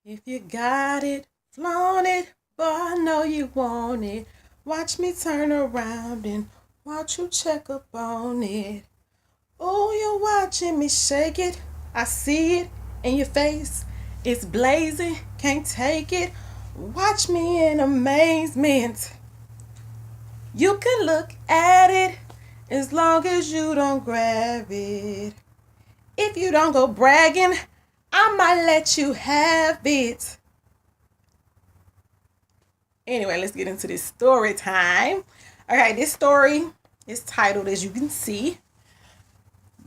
If you got it, flaunt it, boy, I know you want it. Watch me turn around and watch you check up on it. Oh, you're watching me shake it. I see it in your face. It's blazing, can't take it. Watch me in amazement. You can look at it as long as you don't grab it. If you don't go bragging, I might let you have it. Anyway, let's get into this story time. Okay, this story is titled, as you can see,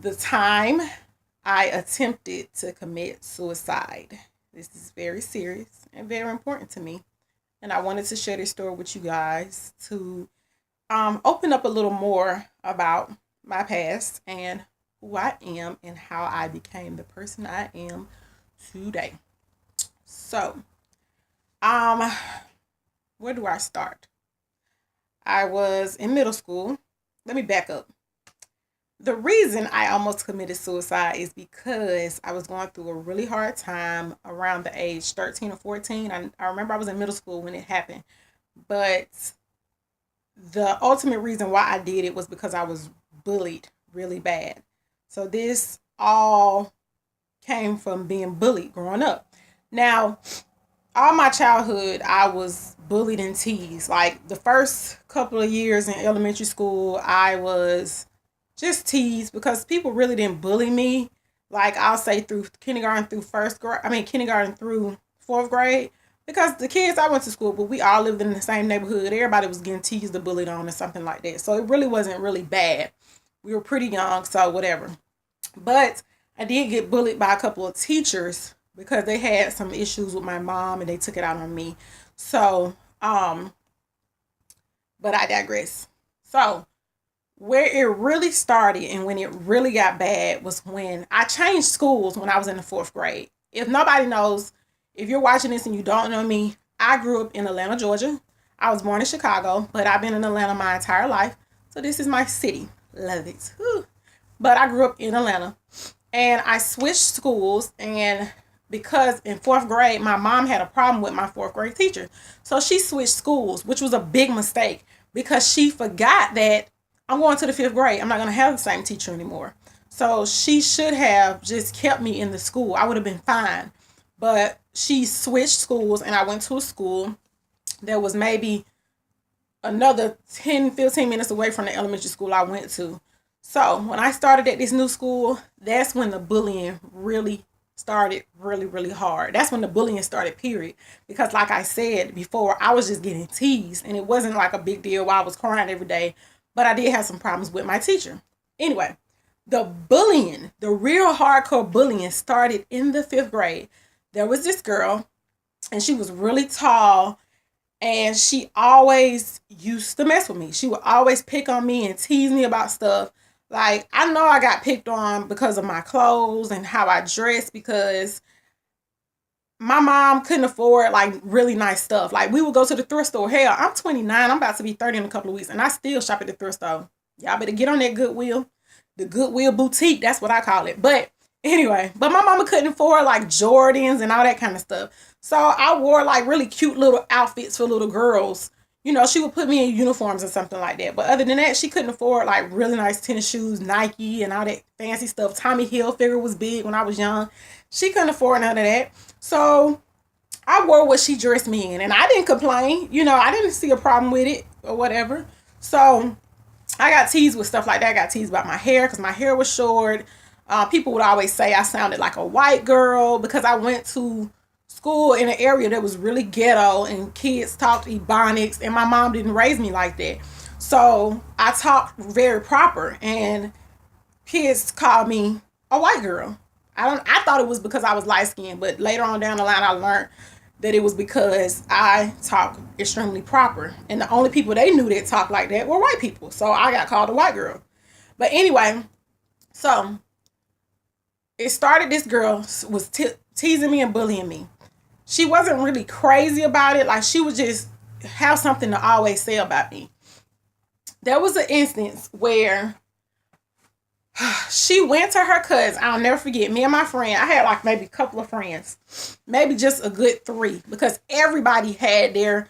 The Time I Attempted to Commit Suicide. This is very serious and very important to me. And I wanted to share this story with you guys to open up a little more about my past and who I am and how I became the person I am today. So, um, where do I start? I was in middle school. Let me back up. The reason I almost committed suicide is because I was going through a really hard time around the age 13 or 14. I remember I was in middle school when it happened. But the ultimate reason why I did it was because I was bullied really bad. So this all came from being bullied growing up. Now, all my childhood, I was bullied and teased. Like the first couple of years in elementary school, I was just teased because people really didn't bully me. Like I'll say through kindergarten through first grade, kindergarten through fourth grade. Because the kids I went to school, but we all lived in the same neighborhood. Everybody was getting teased or bullied on or something like that. So it really wasn't really bad. We were pretty young, so whatever. But I did get bullied by a couple of teachers because they had some issues with my mom and they took it out on me. So, but I digress. So, where it really started and when it really got bad was when I changed schools when I was in the fourth grade. If nobody knows, if you're watching this and you don't know me, I grew up in Atlanta, Georgia. I was born in Chicago, but I've been in Atlanta my entire life. So this is my city. Love it. Whew. But I grew up in Atlanta and I switched schools, and because in fourth grade my mom had a problem with my fourth grade teacher, so she switched schools, which was a big mistake because she forgot that I'm going to the fifth grade. I'm not going to have the same teacher anymore. So she should have just kept me in the school. I would have been fine. But she switched schools and I went to a school that was maybe another 10, 15 minutes away from the elementary school I went to. So when I started at this new school, that's when the bullying really started really, really hard. That's when the bullying started, period. Because like I said before, I was just getting teased and it wasn't like a big deal while I was crying every day. But I did have some problems with my teacher. Anyway, the bullying, the real hardcore bullying started in the fifth grade. There was this girl and she was really tall and she always used to mess with me. She would always pick on me and tease me about stuff. Like, I know I got picked on because of my clothes and how I dress because my mom couldn't afford like really nice stuff. Like we would go to the thrift store. Hell, I'm 29. I'm about to be 30 in a couple of weeks and I still shop at the thrift store. Y'all better get on that Goodwill. The Goodwill boutique, that's what I call it. But anyway, but my mama couldn't afford like Jordans and all that kind of stuff. So I wore like really cute little outfits for little girls. You know, she would put me in uniforms or something like that. But other than that, she couldn't afford like really nice tennis shoes, Nike and all that fancy stuff. Tommy Hilfiger was big when I was young. She couldn't afford none of that. So I wore what she dressed me in and I didn't complain. You know, I didn't see a problem with it or whatever. So I got teased with stuff like that. I got teased about my hair because my hair was short. People would always say I sounded like a white girl because I went to school in an area that was really ghetto and kids talked Ebonics and my mom didn't raise me like that. So I talked very proper and kids called me a white girl. I thought it was because I was light skinned, but later on down the line I learned that it was because I talk extremely proper. And the only people they knew that talked like that were white people. So I got called a white girl. But anyway, so it started, this girl was teasing me and bullying me. She wasn't really crazy about it. Like she would just have something to always say about me. There was an instance where She went to her cousin. I'll never forget. Me and my friend, I had like maybe a couple of friends, maybe just a good 3, because everybody had their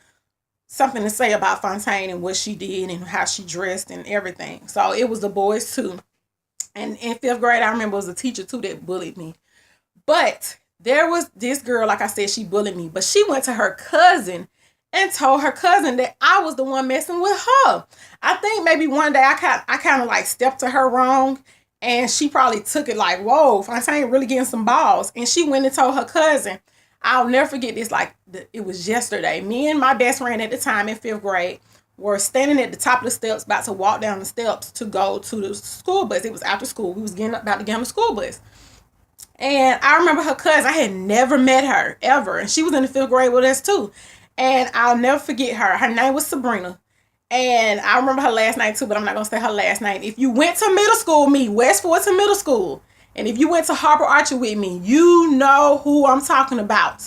something to say about Fontaine and what she did and how she dressed and everything. So it was the boys too. And in 5th grade, I remember it was a teacher too that bullied me. But there was this girl, like I said, she bullied me. But she went to her cousin and told her cousin that I was the one messing with her. I think maybe one day I kind of like stepped to her wrong. And she probably took it like, whoa, Fontaine really getting some balls. And she went and told her cousin. I'll never forget this, like it was yesterday. Me and my best friend at the time in 5th grade were standing at the top of the steps about to walk down the steps to go to the school bus. It was after school. We was about to get on the school bus. And I remember her cousin. I had never met her ever. And she was in the 5th grade with us too. And I'll never forget her. Her name was Sabrina. And I remember her last name too, but I'm not going to say her last name. If you went to middle school, West Fulton Middle School, and if you went to Harper Archer with me, you know who I'm talking about.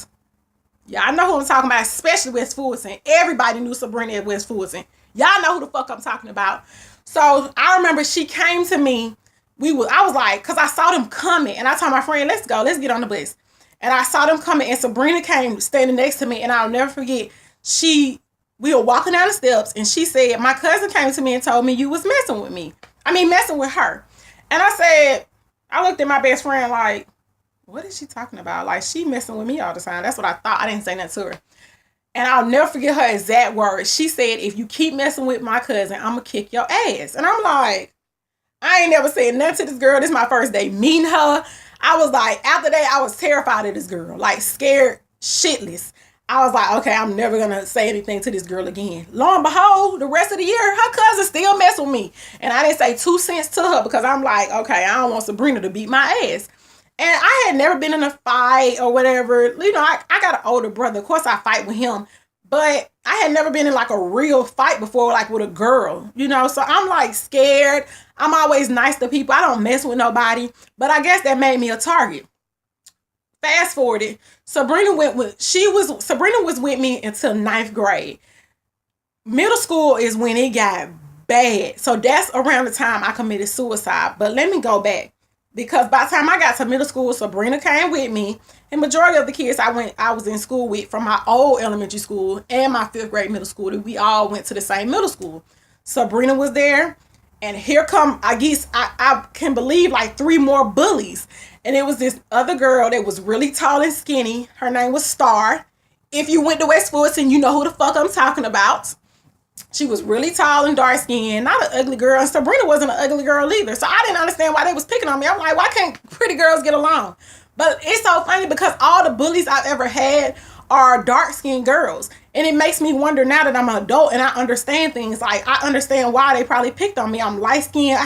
Yeah, I know who I'm talking about, especially West Fulton. Everybody knew Sabrina at West Fulton. Y'all know who the fuck I'm talking about. So I remember she came to me. I was like, because I saw them coming, and I told my friend, let's go, let's get on the bus. And I saw them coming, and Sabrina came standing next to me, and I'll never forget, we were walking down the steps, and she said, my cousin came to me and told me you was messing with me. I mean, messing with her. And I looked at my best friend like, what is she talking about? Like, she messing with me all the time. That's what I thought. I didn't say nothing to her. And I'll never forget her exact words. She said, if you keep messing with my cousin, I'm going to kick your ass. And I'm like, I ain't never said nothing to this girl. This is my first day meeting her. I was like, after that, I was terrified of this girl. Like, scared shitless. I was like, okay, I'm never going to say anything to this girl again. Lo and behold, the rest of the year, her cousin still mess with me. And I didn't say 2 cents to her because I'm like, okay, I don't want Sabrina to beat my ass. And I had never been in a fight or whatever. You know, I got an older brother. Of course, I fight with him. But I had never been in like a real fight before, like with a girl, you know. So I'm like scared. I'm always nice to people. I don't mess with nobody. But I guess that made me a target. Fast forwarded, Sabrina was with me until 9th grade. Middle school is when it got bad. So that's around the time I committed suicide. But let me go back. Because by the time I got to middle school, Sabrina came with me. And majority of the kids I was in school with from my old elementary school and my 5th grade middle school, we all went to the same middle school. Sabrina was there. And here come, I guess, I can believe like 3 more bullies. And it was this other girl that was really tall and skinny. Her name was Star. If you went to West Fulton, you know who the fuck I'm talking about. She was really tall and dark skinned, not an ugly girl. And Sabrina wasn't an ugly girl either. So I didn't understand why they was picking on me. I'm like, why can't pretty girls get along? But it's so funny because all the bullies I've ever had are dark skinned girls. And it makes me wonder now that I'm an adult and I understand things. Like, I understand why they probably picked on me. I'm light skinned. I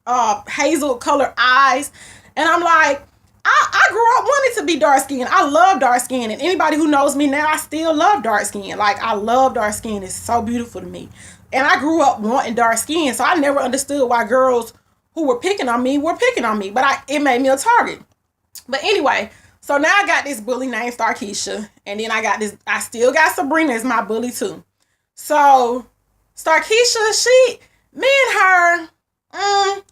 have hazel colored eyes. And I'm like, I grew up wanting to be dark skinned. I love dark skin. And anybody who knows me now, I still love dark skin. Like, I love dark skin. It's so beautiful to me. And I grew up wanting dark skin. So I never understood why girls who were picking on me were picking on me. But it made me a target. But anyway, so now I got this bully named Starkeisha. And then I still got Sabrina as my bully too. So Starkeisha, me and her,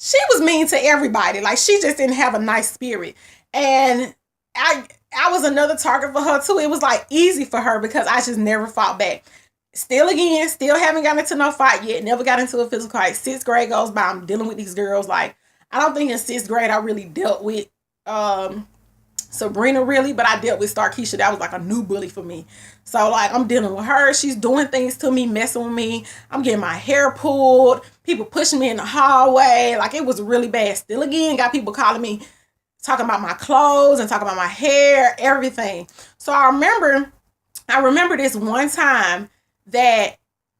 she was mean to everybody. Like, she just didn't have a nice spirit. And I was another target for her too. It was like easy for her because I just never fought back. Still haven't gotten into no fight yet. Never got into a physical fight. 6th grade goes by. I'm dealing with these girls. Like, I don't think in 6th grade I really dealt with Sabrina really, but I dealt with Starkeisha. That was like a new bully for me. So like, I'm dealing with her. She's doing things to me, messing with me. I'm getting my hair pulled. People pushing me in the hallway. Like, it was really bad. Still again, got people calling me, talking about my clothes and talking about my hair, everything. So I remember this one time that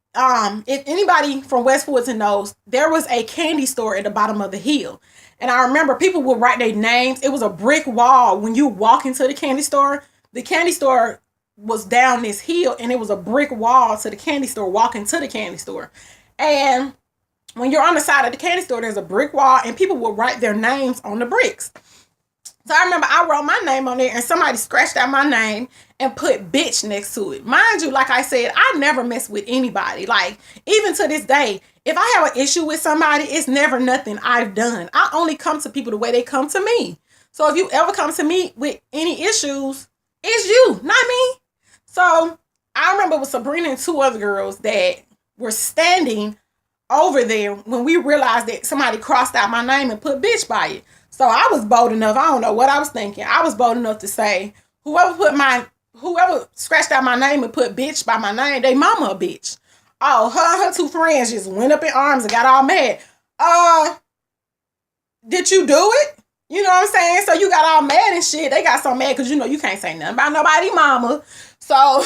if anybody from West Fulton knows, there was a candy store at the bottom of the hill. And I remember people would write their names. It was a brick wall. When you walk into the candy store was down this hill, and it was a brick wall to the candy store, walking to the candy store. And when you're on the side of the candy store, there's a brick wall, and people will write their names on the bricks. So I remember I wrote my name on there and somebody scratched out my name and put bitch next to it. Mind you, like I said, I never mess with anybody. Like, even to this day, if I have an issue with somebody, it's never nothing I've done. I only come to people the way they come to me. So if you ever come to me with any issues, it's you, not me. So I remember with Sabrina and two other girls that were standing over there when we realized that somebody crossed out my name and put bitch by it. So I was bold enough. I don't know what I was thinking. I was bold enough to say, whoever scratched out my name and put bitch by my name, they mama a bitch. Oh, her and her two friends just went up in arms and got all mad. Did you do it? You know what I'm saying? So you got all mad and shit. They got so mad because, you know, you can't say nothing about nobody mama. So,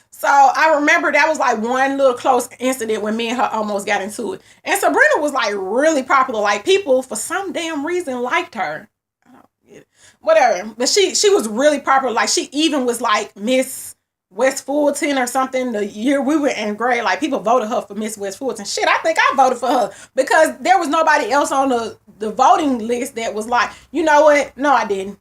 so I remember that was like one little close incident when me and her almost got into it. And Sabrina was like really popular. Like, people for some damn reason liked her. I don't get it. Whatever. But she was really popular. Like, she even was like Miss West Fulton or something the year we were in grade. Like, people voted her for Miss West Fulton. Shit, I think I voted for her because there was nobody else on the voting list that was like, you know what? No, I didn't.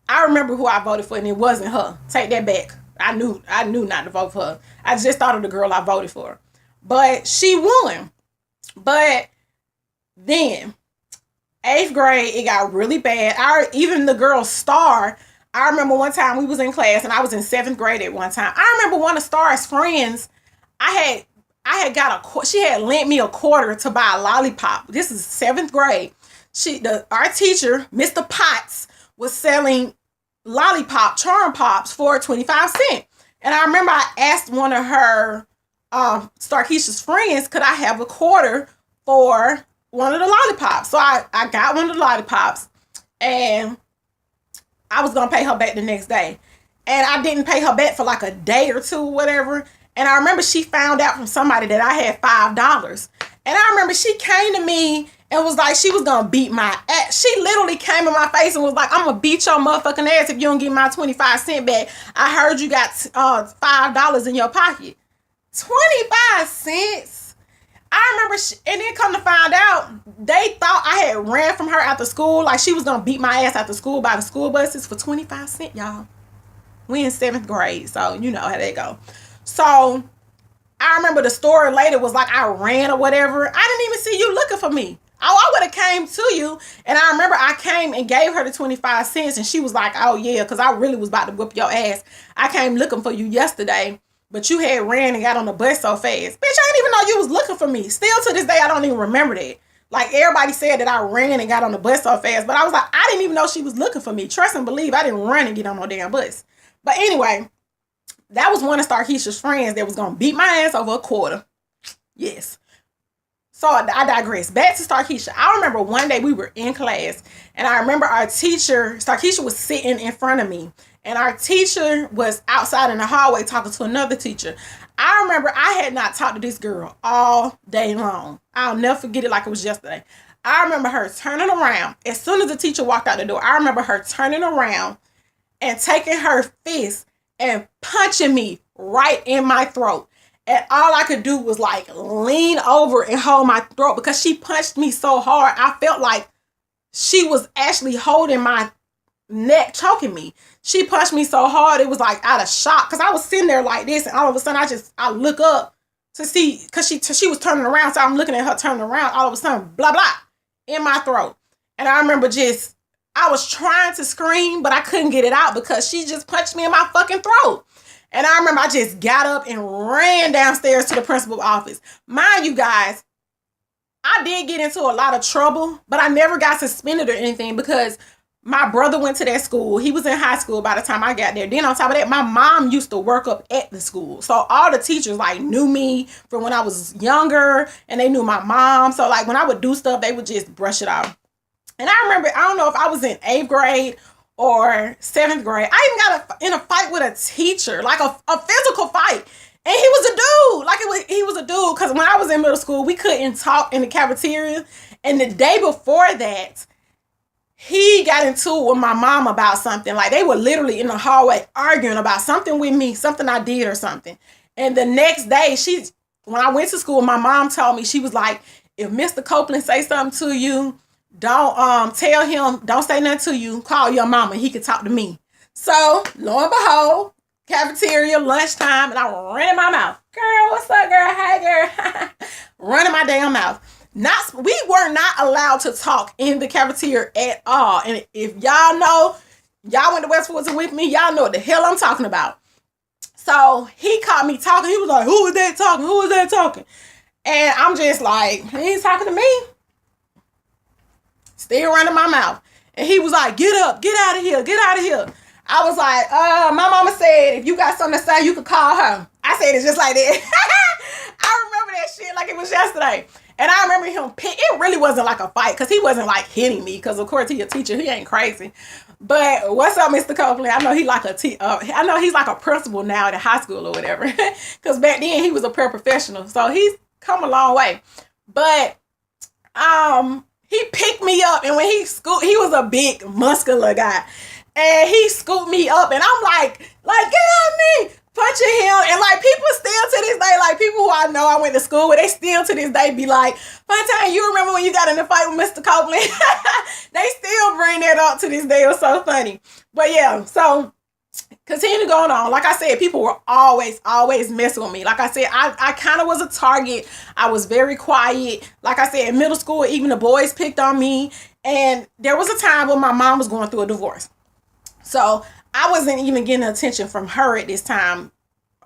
I remember who I voted for, and it wasn't her. Take that back. I knew not to vote for her. I just thought of the girl I voted for. But she won. But then, 8th grade, it got really bad. Even the girl Star, I remember one time we was in class, and I was in 7th grade at one time. I remember one of Star's friends, I had got she had lent me a quarter to buy a lollipop. This is 7th grade. Our teacher, Mr. Potts, was selling charm pops for 25 cents. And I remember I asked one of her Starkeisha's friends, could I have a quarter for one of the lollipops? So I got one of the lollipops, and I was gonna pay her back the next day. And I didn't pay her back for like a day or two, whatever. And I remember she found out from somebody that I had $5. And I remember she came to me and was like, she was gonna beat my ass. She literally came in my face and was like, I'm gonna beat your motherfucking ass if you don't give my 25 cents back. I heard you got $5 in your pocket. 25 cents? I remember, and then come to find out, they thought I had ran from her after school. Like, she was gonna beat my ass after school by the school buses for 25 cents, y'all. We in 7th grade, so you know how that go. So I remember the story later was like I ran or whatever. I didn't even see you looking for me. I would have came to you. And I remember I came and gave her the 25 cents. And she was like, oh, yeah, because I really was about to whip your ass. I came looking for you yesterday, but you had ran and got on the bus so fast. Bitch, I didn't even know you was looking for me. Still to this day, I don't even remember that. Like, everybody said that I ran and got on the bus so fast. But I was like, I didn't even know she was looking for me. Trust and believe, I didn't run and get on no damn bus. But anyway, that was one of Starkeisha's friends that was going to beat my ass over a quarter. Yes. So I digress. Back to Starkeisha. I remember one day we were in class, and I remember our teacher, Starkeisha, was sitting in front of me, and our teacher was outside in the hallway talking to another teacher. I remember I had not talked to this girl all day long. I'll never forget it like it was yesterday. I remember her turning around. As soon as the teacher walked out the door, I remember her turning around and taking her fist and punching me right in my throat. And all I could do was like lean over and hold my throat because she punched me so hard. I felt like she was actually holding my neck, choking me. She punched me so hard, it was like out of shock because I was sitting there like this, and all of a sudden I look up to see, because she was turning around, so I'm looking at her turning around. All of a sudden, blah, blah, in my throat. And I remember I was trying to scream, but I couldn't get it out because she just punched me in my fucking throat. And I remember I just got up and ran downstairs to the principal's office. Mind you guys, I did get into a lot of trouble, but I never got suspended or anything because my brother went to that school. He was in high school by the time I got there. Then on top of that, my mom used to work up at the school. So all the teachers like knew me from when I was younger, and they knew my mom. So like when I would do stuff, they would just brush it off. And I remember, I don't know if I was in 8th grade or 7th grade. I even got in a fight with a teacher, like a physical fight. And he was a dude. He was a dude, because when I was in middle school, we couldn't talk in the cafeteria. And the day before that, he got into it with my mom about something. Like, they were literally in the hallway arguing about something with me, something I did or something. And the next day, when I went to school, my mom told me, she was like, if Mr. Copeland say something to you, don't tell him, don't say nothing to you, call your mama, he can talk to me. So lo and behold, cafeteria, lunchtime, and I'm running my mouth. Girl, what's up, girl? Hey, girl. Running my damn mouth. We were not allowed to talk in the cafeteria at all. And if y'all know, y'all went to Westwoods with me, y'all know what the hell I'm talking about. So he caught me talking. He was like, who is that talking? Who is that talking? And I'm just like, he ain't talking to me. Still running my mouth. And he was like, get up, get out of here, get out of here. I was like, my mama said, if you got something to say, you could call her. I said it just like that. I remember that shit like it was yesterday. And I remember him, it really wasn't like a fight, because he wasn't like hitting me, because of course he a teacher, he ain't crazy. But what's up, Mr. Copeland? I know he like I know he's like a principal now at a high school or whatever. Because back then he was a paraprofessional, so he's come a long way. But he picked me up, and when he was a big muscular guy, and he scooped me up, and I'm like get off me, punching him. And like people still to this day, like people who I know I went to school with, they still to this day be like, Fontaine, you remember when you got in the fight with Mr. Copeland? They still bring that up to this day. It was so funny. But yeah, so continue going on. Like I said, people were always messing with me. Like I said, I kind of was a target. I was very quiet. Like I said, in middle school, even the boys picked on me. And there was a time when my mom was going through a divorce. So I wasn't even getting attention from her at this time,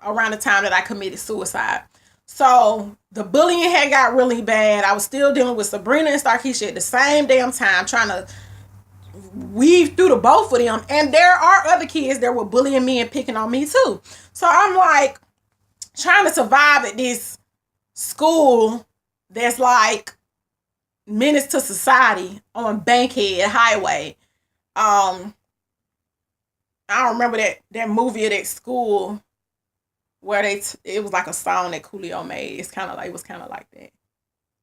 around the time that I committed suicide. So the bullying had got really bad. I was still dealing with Sabrina and Starkeisha at the same damn time, trying to weave through the both of them. And there are other kids that were bullying me and picking on me too. So I'm like trying to survive at this school that's like menace to society on Bankhead Highway. I don't remember that movie of that school where it was like a song that Coolio made. It was kind of like that.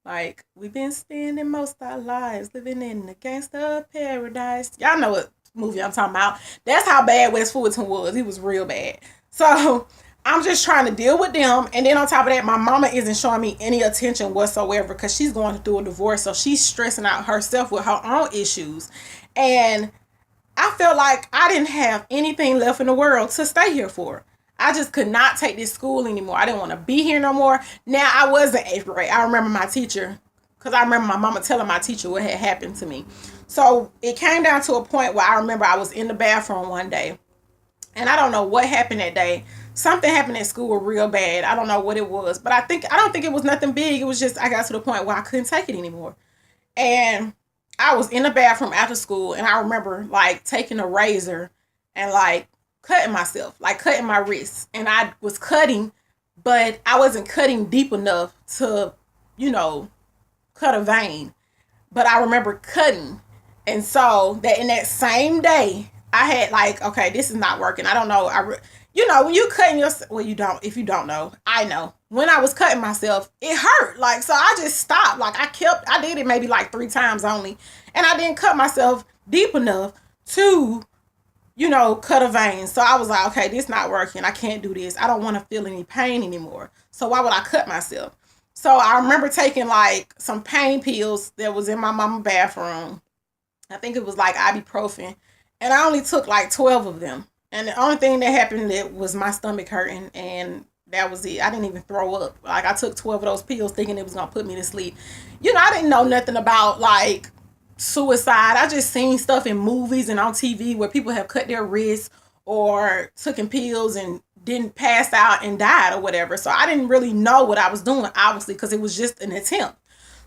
Like, we've been spending most of our lives living in the gangster paradise. Y'all know what movie I'm talking about. That's how bad West Fulton was. It was real bad. So I'm just trying to deal with them. And then on top of that, my mama isn't showing me any attention whatsoever, because she's going through a divorce. So she's stressing out herself with her own issues. And I felt like I didn't have anything left in the world to stay here for. I just could not take this school anymore. I didn't want to be here no more. Now, I was in 8th grade. I remember my teacher, because I remember my mama telling my teacher what had happened to me. So it came down to a point where I remember I was in the bathroom one day. And I don't know what happened that day. Something happened at school real bad. I don't know what it was. But I don't think it was nothing big. It was just I got to the point where I couldn't take it anymore. And I was in the bathroom after school, and I remember like taking a razor and like cutting myself, like cutting my wrist. And I was cutting, but I wasn't cutting deep enough to, cut a vein. But I remember cutting. And so that in that same day, I had like, okay, this is not working. I don't know. When you cutting yourself, well, you don't, if you don't know, I know. When I was cutting myself, it hurt. Like, so I just stopped. Like I did it maybe like 3 times only. And I didn't cut myself deep enough to, cut a vein. So I was like, okay, this not working. I can't do this. I don't want to feel any pain anymore. So why would I cut myself? So I remember taking like some pain pills that was in my mama's bathroom. I think it was like ibuprofen. And I only took like 12 of them. And the only thing that happened was my stomach hurting, and that was it. I didn't even throw up. Like, I took 12 of those pills thinking it was going to put me to sleep. I didn't know nothing about, like, suicide. I just seen stuff in movies and on TV where people have cut their wrists or taken pills and didn't pass out and died or whatever. So I didn't really know what I was doing, obviously, because it was just an attempt.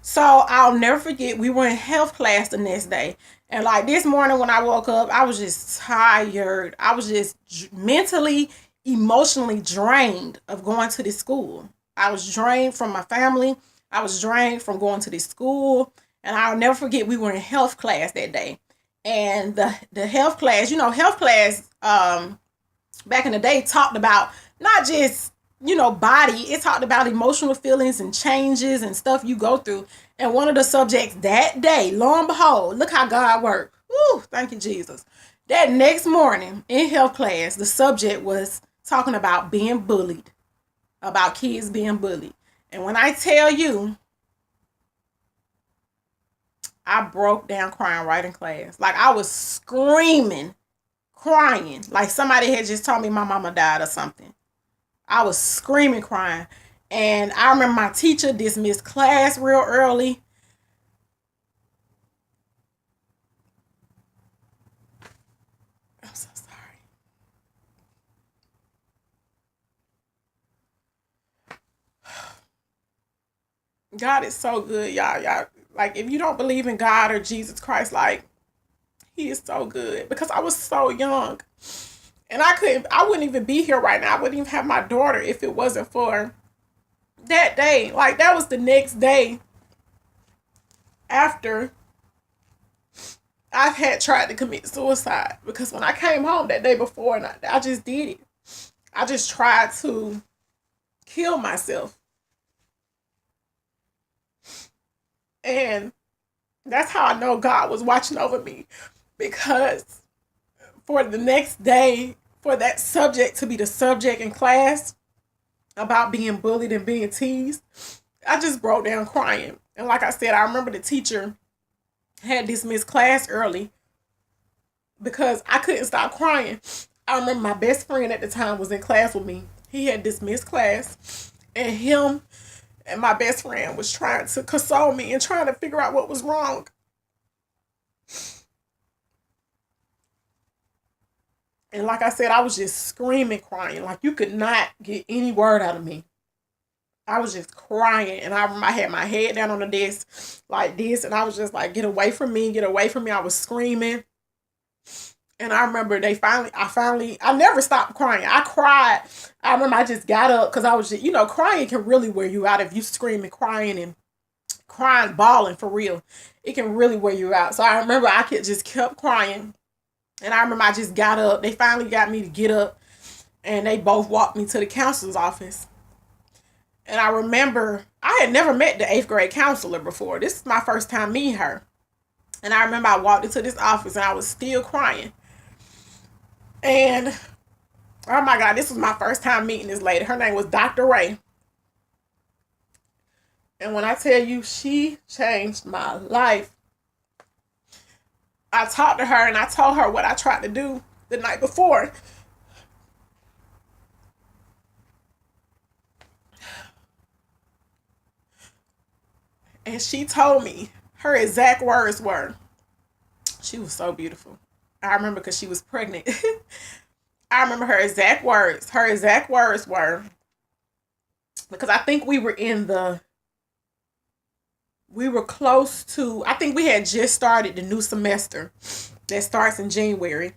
So I'll never forget, we were in health class the next day. And like this morning when I woke up, I was just tired. I was just mentally, emotionally drained of going to this school. I was drained from my family. I was drained from going to this school. And I'll never forget, we were in health class that day. And the health class, health class back in the day talked about not just body. It talked about emotional feelings and changes and stuff you go through. And one of the subjects that day, lo and behold, look how God worked. Woo, thank you, Jesus. That next morning in health class, the subject was talking about being bullied, about kids being bullied. And when I tell you, I broke down crying right in class. Like I was screaming, crying. Like somebody had just told me my mama died or something. I was screaming, crying. And I remember my teacher dismissed class real early. I'm so sorry. God is so good, y'all. Y'all, like, if you don't believe in God or Jesus Christ, like, He is so good. Because I was so young. And I wouldn't even be here right now. I wouldn't even have my daughter if it wasn't for that day. Like, that was the next day after I had tried to commit suicide. Because when I came home that day before, and I just did it, I just tried to kill myself. And that's how I know God was watching over me. Because for the next day, for that subject to be the subject in class about being bullied and being teased, I just broke down crying. And like I said, I remember the teacher had dismissed class early because I couldn't stop crying. I remember my best friend at the time was in class with me. He had dismissed class, and him and my best friend was trying to console me and trying to figure out what was wrong. And like I said, I was just screaming, crying. Like you could not get any word out of me. I was just crying, and I remember I had my head down on the desk like this, and I was just like, "Get away from me! Get away from me!" I was screaming, and I remember I never stopped crying. I cried. I remember I just got up because I was just, crying can really wear you out if you screaming, crying, and crying, bawling for real. It can really wear you out. So I remember I could just kept crying, and I remember I just got up. They finally got me to get up, and they both walked me to the counselor's office. And I remember I had never met the 8th grade counselor before. This is my first time meeting her. And I remember I walked into this office and I was still crying. And oh my God, this was my first time meeting this lady. Her name was Dr. Ray. And when I tell you, she changed my life. I talked to her and I told her what I tried to do the night before. And she told me her exact words were, she was so beautiful. I remember because she was pregnant. I remember her exact words. Her exact words were, because I think we were close to, I think we had just started the new semester that starts in January.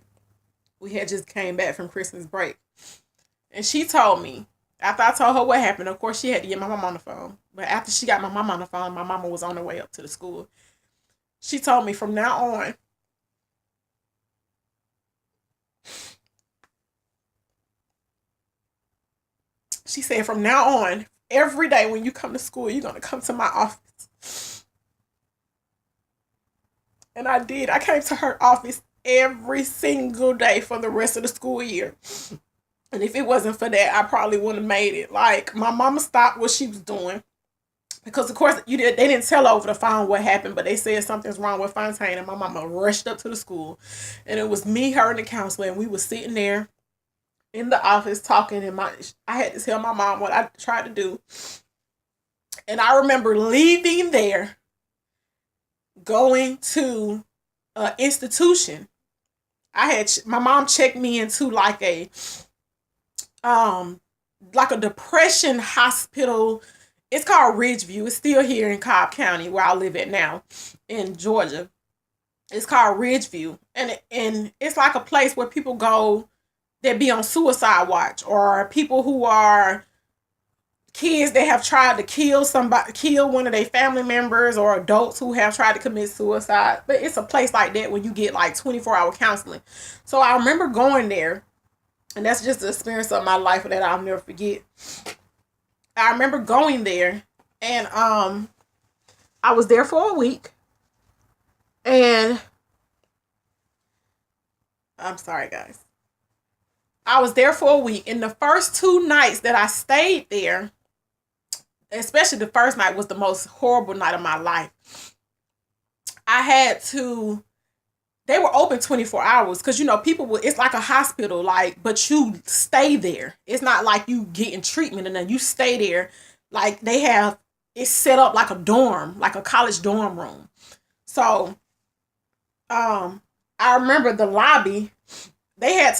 We had just came back from Christmas break. And she told me, after I told her what happened, of course she had to get my mom on the phone. But after she got my mom on the phone, my mama was on her way up to the school. She told me from now on, she said, from now on, every day when you come to school, you're going to come to my office. And I did. I came to her office every single day for the rest of the school year. And if it wasn't for that, I probably wouldn't have made it. Like, my mama stopped what she was doing. Because, of course, they didn't tell her over the phone what happened, but they said something's wrong with Fontaine. And my mama rushed up to the school. And it was me, her, and the counselor. And we were sitting there in the office talking. And I had to tell my mom what I tried to do. And I remember leaving there, going to an institution. My mom checked me into like a depression hospital. It's called Ridgeview. It's still here in Cobb County where I live at now in Georgia. It's called Ridgeview. And it's like a place where people go that be on suicide watch, or people who are kids that have tried to kill one of their family members, or adults who have tried to commit suicide. But it's a place like that when you get like 24-hour counseling. So I remember going there, and that's just the experience of my life that I'll never forget. I remember going there, and I was there for a week, and I'm sorry, guys. I was there for a week, and the first 2 nights that I stayed there, especially the first night, was the most horrible night of my life. I had to, they were open 24 hours because, people would, it's like a hospital, like, but you stay there. It's not like you getting treatment and then you stay there. Like, they have, it's set up like a dorm, like a college dorm room. So, I remember the lobby, they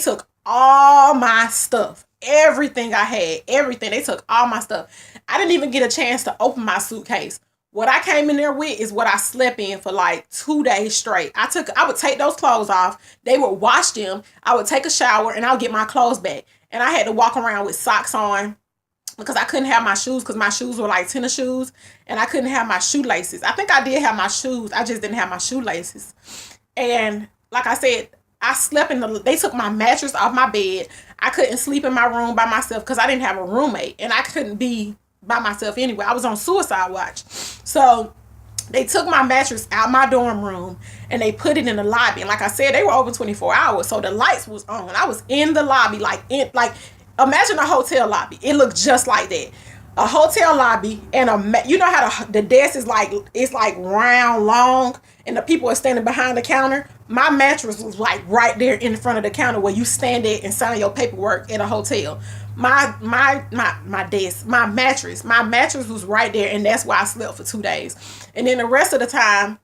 took all my stuff, everything I had, everything. They took all my stuff. I didn't even get a chance to open my suitcase. What I came in there with is what I slept in for like 2 days straight. I would take those clothes off. They would wash them. I would take a shower and I would get my clothes back. And I had to walk around with socks on because I couldn't have my shoes because my shoes were like tennis shoes and I couldn't have my shoelaces. I think I did have my shoes. I just didn't have my shoelaces. And like I said, I slept they took my mattress off my bed. I couldn't sleep in my room by myself because I didn't have a roommate and I couldn't be by myself anyway. I was on suicide watch. So they took my mattress out my dorm room and they put it in the lobby. And like I said, they were open 24 hours. So the lights was on. I was in the lobby, like imagine a hotel lobby. It looked just like that. A hotel lobby and you know how the desk is like, it's like round, long, and the people are standing behind the counter. My mattress was like right there in front of the counter where you stand there and sign your paperwork at a hotel. My desk, my mattress was right there, and that's why I slept for 2 days. And then the rest of the time,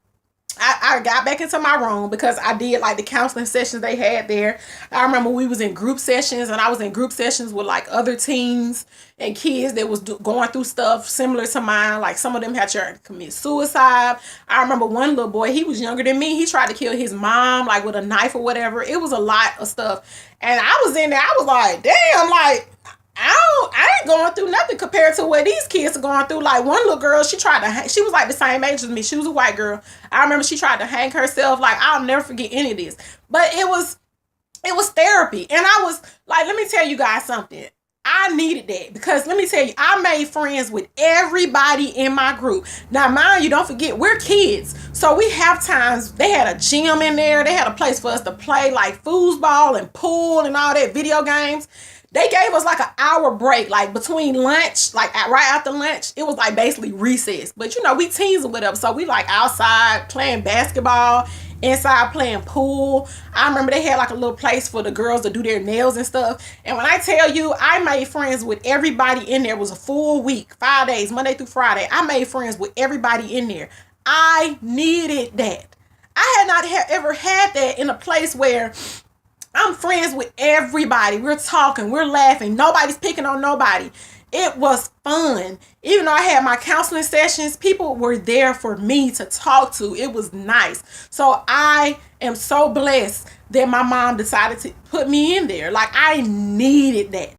I got back into my room because I did like the counseling sessions they had there. I remember we was in group sessions, and I was in group sessions with like other teens and kids that was going through stuff similar to mine. Like some of them had tried to commit suicide. I remember one little boy, he was younger than me. He tried to kill his mom like with a knife or whatever. It was a lot of stuff. And I was in there, I was like, damn, like, I ain't going through nothing compared to what these kids are going through. Like one little girl, she was like the same age as me. She was a white girl. I remember she tried to hang herself. Like, I'll never forget any of this. But it was therapy. And I was like, let me tell you guys something. I needed that because let me tell you, I made friends with everybody in my group. Now, mind you, don't forget, we're kids. So we have times, they had a gym in there. They had a place for us to play like foosball and pool and all that, video games. They gave us like an hour break, like between lunch, like right after lunch. It was like basically recess. But we teens or whatever. So we like outside playing basketball, inside playing pool. I remember they had like a little place for the girls to do their nails and stuff. And when I tell you, I made friends with everybody in there. It was a full week, 5 days, Monday through Friday. I made friends with everybody in there. I needed that. I had not ever had that in a place where I'm friends with everybody. We're talking, we're laughing. Nobody's picking on nobody. It was fun. Even though I had my counseling sessions, people were there for me to talk to. It was nice. So I am so blessed that my mom decided to put me in there. Like, I needed that.